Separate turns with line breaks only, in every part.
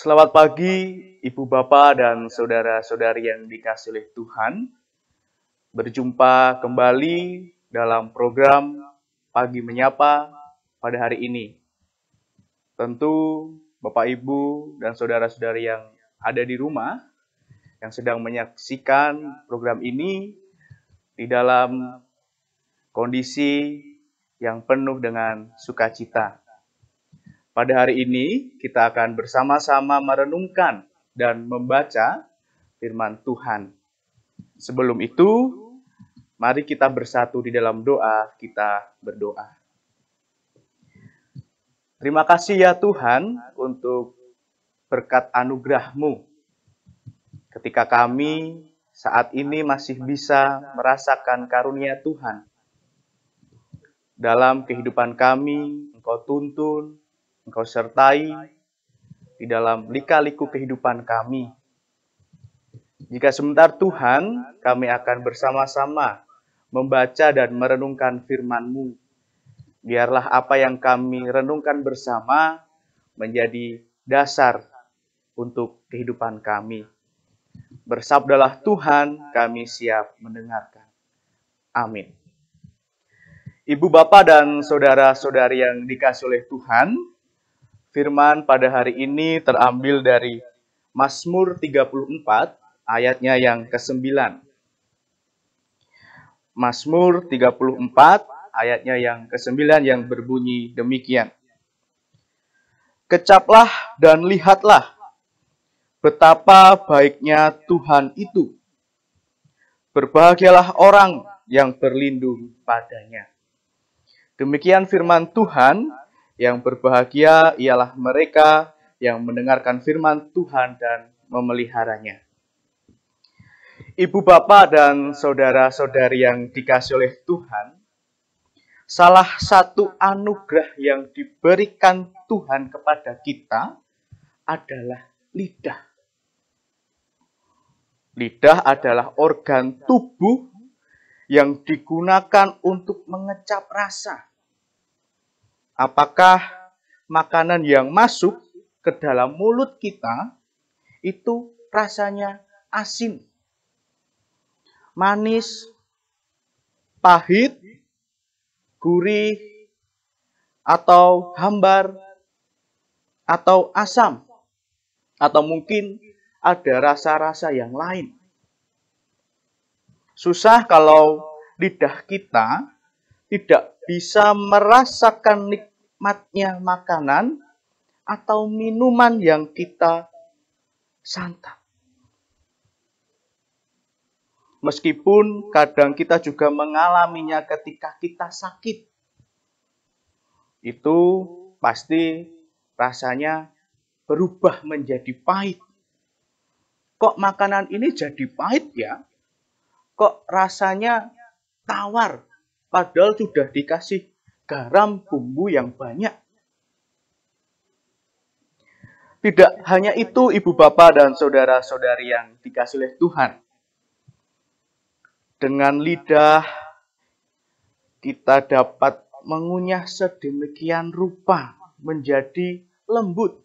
Selamat pagi, Ibu Bapak dan saudara-saudari yang dikasihi oleh Tuhan. Berjumpa kembali dalam program Pagi Menyapa pada hari ini. Tentu Bapak Ibu dan saudara-saudari yang ada di rumah yang sedang menyaksikan program ini di dalam kondisi yang penuh dengan sukacita. Pada hari ini kita akan bersama-sama merenungkan dan membaca firman Tuhan. Sebelum itu, mari kita bersatu di dalam doa, kita berdoa. Terima kasih ya Tuhan untuk berkat anugerah-Mu. Ketika kami saat ini masih bisa merasakan karunia Tuhan. Dalam kehidupan kami, Engkau tuntun, Engkau sertai di dalam lika-liku kehidupan kami. Jika sebentar Tuhan, kami akan bersama-sama membaca dan merenungkan firman-Mu. Biarlah apa yang kami renungkan bersama menjadi dasar untuk kehidupan kami. Bersabdalah Tuhan, kami siap mendengarkan. Amin. Ibu Bapak dan saudara-saudari yang dikasihi oleh Tuhan, firman pada hari ini terambil dari Mazmur 34, ayatnya yang ke-9. Mazmur 34, ayatnya yang ke-9 yang berbunyi demikian. Kecaplah dan lihatlah betapa baiknya Tuhan itu. Berbahagialah orang yang berlindung padanya. Demikian firman Tuhan. Yang berbahagia ialah mereka yang mendengarkan firman Tuhan dan memeliharanya. Ibu bapak dan saudara-saudari yang dikasihi oleh Tuhan, salah satu anugerah yang diberikan Tuhan kepada kita adalah lidah. Lidah adalah organ tubuh yang digunakan untuk mengecap rasa. Apakah makanan yang masuk ke dalam mulut kita itu rasanya asin, manis, pahit, gurih, atau hambar, atau asam, atau mungkin ada rasa-rasa yang lain. Susah kalau lidah kita tidak bisa merasakan nikmatnya makanan atau minuman yang kita santap. Meskipun kadang kita juga mengalaminya ketika kita sakit. Itu pasti rasanya berubah menjadi pahit. Kok makanan ini jadi pahit ya? Kok rasanya tawar? Padahal sudah dikasih garam bumbu yang banyak. Tidak hanya itu ibu bapak dan saudara-saudari yang dikasihi oleh Tuhan. Dengan lidah kita dapat mengunyah sedemikian rupa menjadi lembut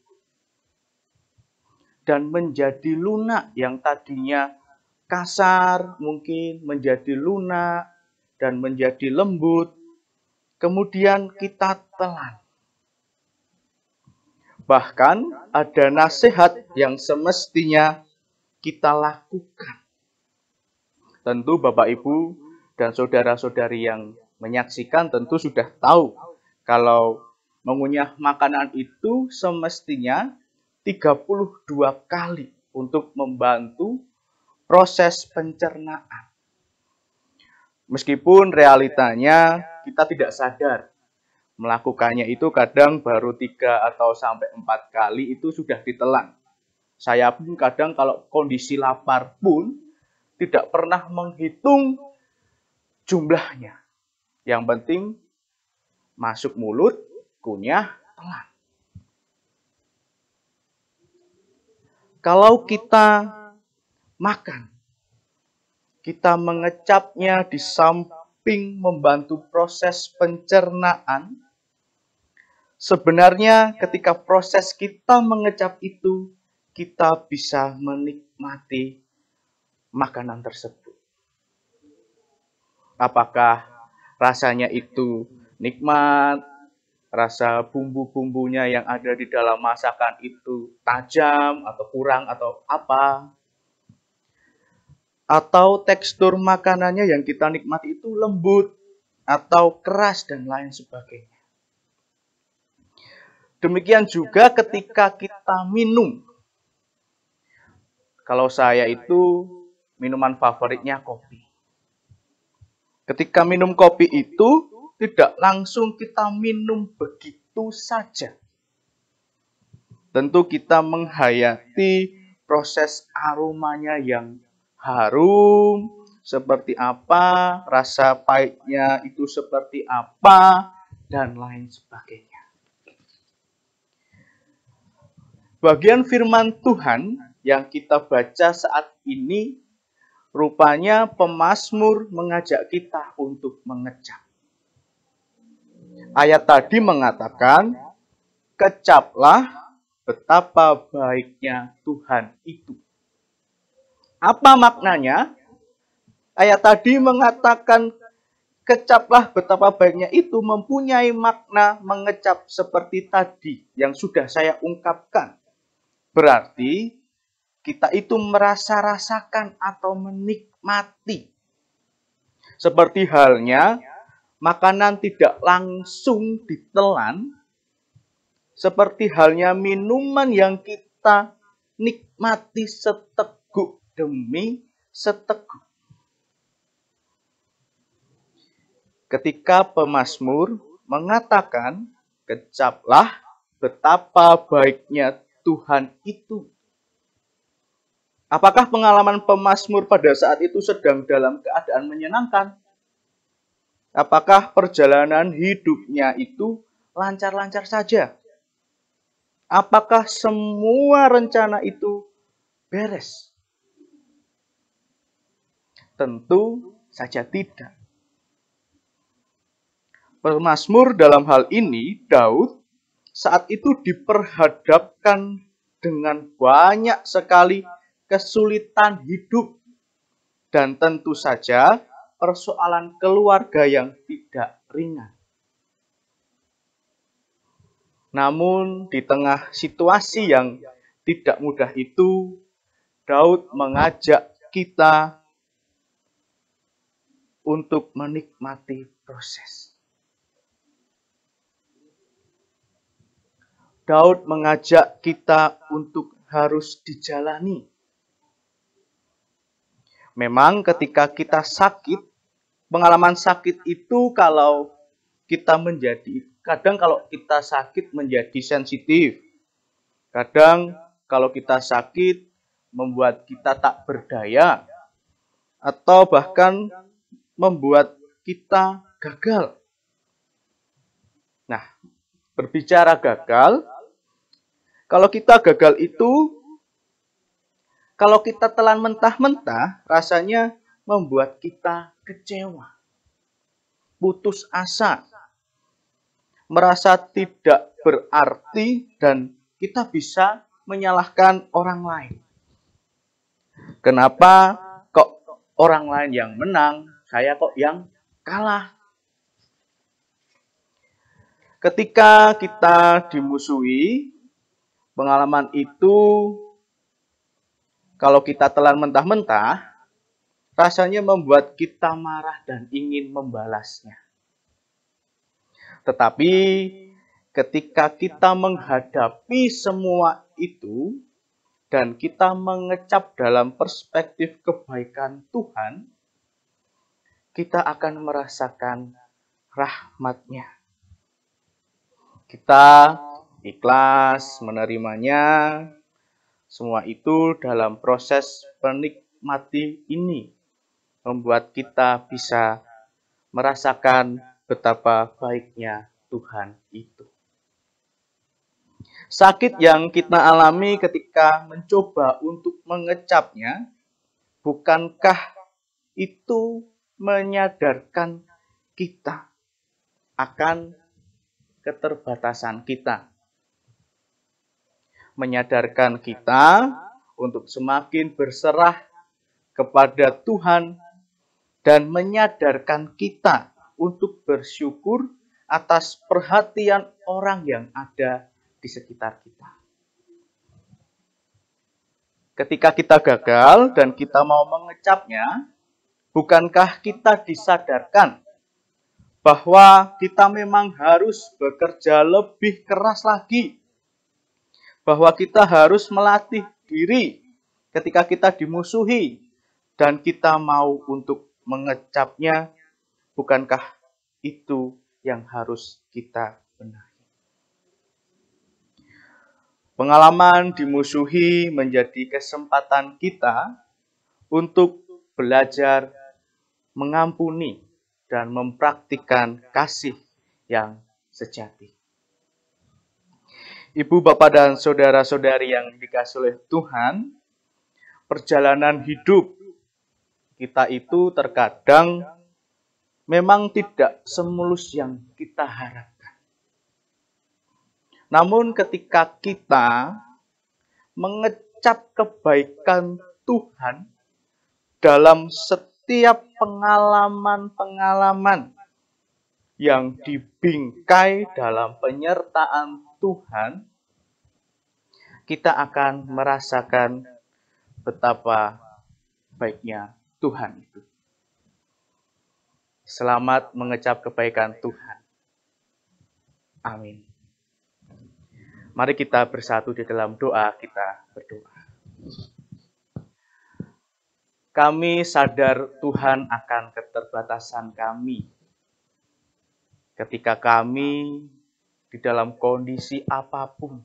dan menjadi lunak yang tadinya kasar mungkin menjadi lunak dan menjadi lembut, kemudian kita telan. Bahkan ada nasihat yang semestinya kita lakukan. Tentu Bapak Ibu dan saudara-saudari yang menyaksikan tentu sudah tahu kalau mengunyah makanan itu semestinya 32 kali untuk membantu proses pencernaan. Meskipun realitanya kita tidak sadar melakukannya itu kadang baru 3 atau sampai 4 kali itu sudah ditelan. Saya pun kadang kalau kondisi lapar pun tidak pernah menghitung jumlahnya. Yang penting masuk mulut, kunyah, telan. Kalau kita makan, kita mengecapnya di samping membantu proses pencernaan. Sebenarnya ketika proses kita mengecap itu, kita bisa menikmati makanan tersebut. Apakah rasanya itu nikmat, rasa bumbu-bumbunya yang ada di dalam masakan itu tajam atau kurang atau apa, atau tekstur makanannya yang kita nikmati itu lembut atau keras dan lain sebagainya. Demikian juga ketika kita minum. Kalau saya itu minuman favoritnya kopi. Ketika minum kopi itu tidak langsung kita minum begitu saja. Tentu kita menghayati proses aromanya yang harum, seperti apa, rasa pahitnya itu seperti apa, dan lain sebagainya. Bagian firman Tuhan yang kita baca saat ini, rupanya pemazmur mengajak kita untuk mengecap. Ayat tadi mengatakan, kecaplah betapa baiknya Tuhan itu. Apa maknanya? Ayat tadi mengatakan, kecaplah betapa baiknya itu mempunyai makna mengecap seperti tadi yang sudah saya ungkapkan. Berarti kita itu merasa-rasakan atau menikmati. Seperti halnya makanan tidak langsung ditelan, seperti halnya minuman yang kita nikmati seteguk demi seteguk. Ketika pemazmur mengatakan, kecaplah betapa baiknya Tuhan itu. Apakah pengalaman pemazmur pada saat itu sedang dalam keadaan menyenangkan? Apakah perjalanan hidupnya itu lancar-lancar saja? Apakah semua rencana itu beres? Tentu saja tidak. Pemazmur dalam hal ini, Daud, saat itu diperhadapkan dengan banyak sekali kesulitan hidup. Dan tentu saja persoalan keluarga yang tidak ringan. Namun di tengah situasi yang tidak mudah itu, Daud mengajak kita untuk menikmati proses. Daud mengajak kita untuk harus dijalani. Memang ketika kita sakit, pengalaman sakit itu kalau kita kadang kalau kita sakit menjadi sensitif. Kadang kalau kita sakit membuat kita tak berdaya. Atau bahkan membuat kita gagal. Nah, berbicara gagal, kalau kita gagal itu, kalau kita telan mentah-mentah, rasanya membuat kita kecewa, putus asa, merasa tidak berarti, dan kita bisa menyalahkan orang lain. Kenapa kok orang lain yang menang, saya kok yang kalah? Ketika kita dimusuhi, pengalaman itu, kalau kita telan mentah-mentah, rasanya membuat kita marah dan ingin membalasnya. Tetapi ketika kita menghadapi semua itu, dan kita mengecap dalam perspektif kebaikan Tuhan, kita akan merasakan rahmat-Nya. Kita ikhlas menerimanya, semua itu dalam proses menikmati ini membuat kita bisa merasakan betapa baiknya Tuhan itu. Sakit yang kita alami ketika mencoba untuk mengecapnya, bukankah itu menyadarkan kita akan keterbatasan kita? menyadarkan kita untuk semakin berserah kepada Tuhan dan menyadarkan kita untuk bersyukur atas perhatian orang yang ada di sekitar kita. Ketika kita gagal dan kita mau mengecapnya, bukankah kita disadarkan bahwa kita memang harus bekerja lebih keras lagi? Bahwa kita harus melatih diri ketika kita dimusuhi dan kita mau untuk mengecapnya, bukankah itu yang harus kita benahi? Pengalaman dimusuhi menjadi kesempatan kita untuk belajar mengampuni dan mempraktikkan kasih yang sejati. Ibu, bapak, dan saudara-saudari yang dikasihi oleh Tuhan, perjalanan hidup kita itu terkadang memang tidak semulus yang kita harapkan. Namun ketika kita mengecap kebaikan Tuhan dalam setiap pengalaman-pengalaman yang dibingkai dalam penyertaan Tuhan, kita akan merasakan betapa baiknya Tuhan itu. Selamat mengecap kebaikan Tuhan. Amin. Mari kita bersatu di dalam doa, kita berdoa. Kami sadar Tuhan akan keterbatasan kami. Ketika kami di dalam kondisi apapun,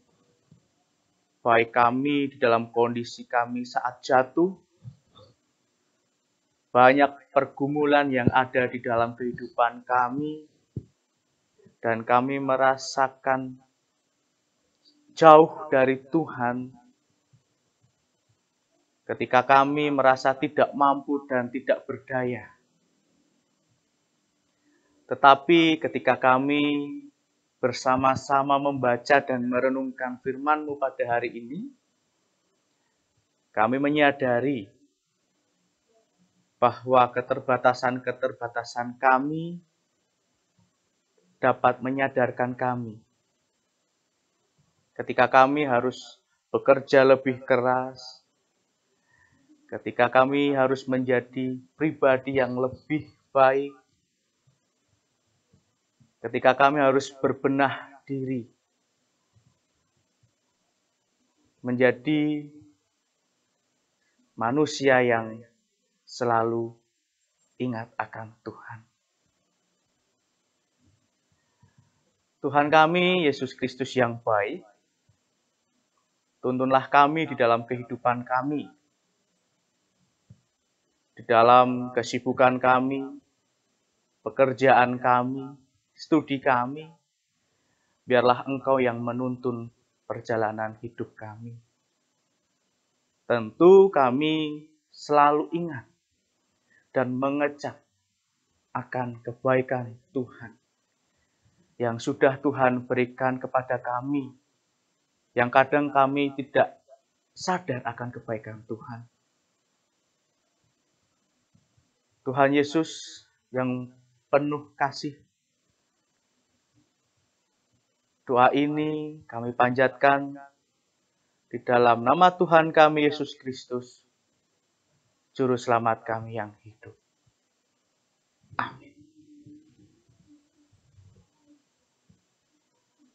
baik kami di dalam kondisi kami saat jatuh, banyak pergumulan yang ada di dalam kehidupan kami, dan kami merasakan jauh dari Tuhan. Ketika kami merasa tidak mampu dan tidak berdaya. Tetapi ketika kami bersama-sama membaca dan merenungkan firman-Mu pada hari ini, kami menyadari bahwa keterbatasan-keterbatasan kami dapat menyadarkan kami. Ketika kami harus bekerja lebih keras, ketika kami harus menjadi pribadi yang lebih baik, ketika kami harus berbenah diri, menjadi manusia yang selalu ingat akan Tuhan. Tuhan kami, Yesus Kristus yang baik, tuntunlah kami di dalam kehidupan kami, di dalam kesibukan kami, pekerjaan kami, studi kami. Biarlah Engkau yang menuntun perjalanan hidup kami. Tentu kami selalu ingat dan mengecap akan kebaikan Tuhan yang sudah Tuhan berikan kepada kami, yang kadang kami tidak sadar akan kebaikan Tuhan. Tuhan Yesus yang penuh kasih, doa ini kami panjatkan di dalam nama Tuhan kami Yesus Kristus, Juru Selamat kami yang hidup.